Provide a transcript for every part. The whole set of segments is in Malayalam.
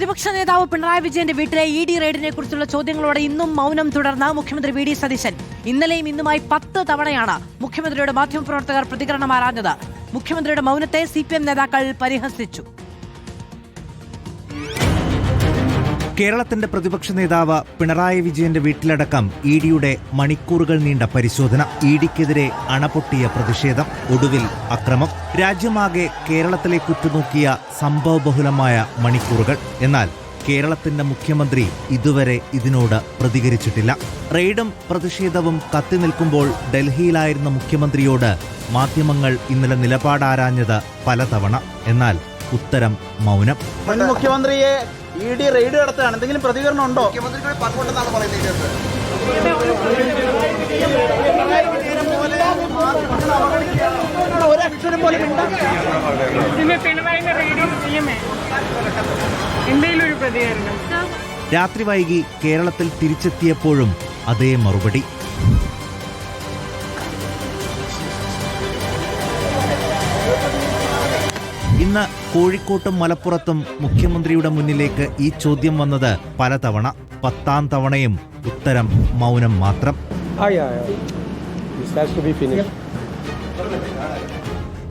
പ്രതിപക്ഷ നേതാവ് പിണറായി വിജയന്റെ വീട്ടിലെ ഇഡി റെയ്ഡിനെ കുറിച്ചുള്ള ചോദ്യങ്ങളോടെ ഇന്നും മൗനം തുടർന്ന മുഖ്യമന്ത്രി വി ഡി സതീശൻ. ഇന്നലെയും ഇന്നുമായി 10 തവണയാണ് മുഖ്യമന്ത്രിയുടെ മാധ്യമപ്രവർത്തകർ പ്രതികരണം ആരാഞ്ഞത്. മുഖ്യമന്ത്രിയുടെ മൗനത്തെ CPM നേതാക്കൾ പരിഹസിച്ചു. കേരളത്തിന്റെ പ്രതിപക്ഷ നേതാവ് പിണറായി വിജയന്റെ വീട്ടിലടക്കം ഇഡിയുടെ മണിക്കൂറുകൾ നീണ്ട പരിശോധന. ഇഡിക്കെതിരെ അണപൊട്ടിയ പ്രതിഷേധം, ഒടുവിൽ അക്രമം. രാജ്യമാകെ കേരളത്തിലേക്ക് ഉറ്റുനോക്കിയ സംഭവബഹുലമായ മണിക്കൂറുകൾ. എന്നാൽ കേരളത്തിന്റെ മുഖ്യമന്ത്രി ഇതുവരെ ഇതിനോട് പ്രതികരിച്ചിട്ടില്ല. റെയ്ഡും പ്രതിഷേധവും കത്തി നിൽക്കുമ്പോൾ ഡൽഹിയിലായിരുന്ന മുഖ്യമന്ത്രിയോട് മാധ്യമങ്ങൾ ഇന്നലെ നിലപാടാരാഞ്ഞത് പലതവണ. എന്നാൽ ഉത്തരം മൗനം. മുഖ്യമന്ത്രിയെ ഇഡി റെയ്ഡ് നടത്തുകയാണ്, എന്തെങ്കിലും പ്രതികരണം ഉണ്ടോ? രാത്രി വൈകി കേരളത്തിൽ തിരിച്ചെത്തിയപ്പോഴും അതേ മറുപടി. ഇന്ന് കോഴിക്കോട്ടും മലപ്പുറത്തും മുഖ്യമന്ത്രിയുടെ മുന്നിലേക്ക് ഈ ചോദ്യം വന്നത് പലതവണ. 10ാം തവണയും ഉത്തരം മൗനം മാത്രം.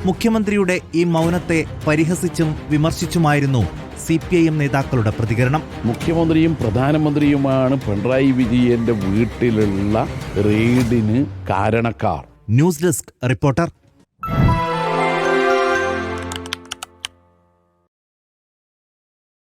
മുഖ്യമന്ത്രിയുടെ ഈ മൗനത്തെ പരിഹസിച്ചും വിമർശിച്ചുമായിരുന്നു CPIM നേതാക്കളുടെ പ്രതികരണം. മുഖ്യമന്ത്രിയും പ്രധാനമന്ത്രിയുമാണ് പിണറായി വിജയന്റെ വീട്ടിലുള്ള റെയ്ഡിന് കാരണക്കാർ. News desk reporter.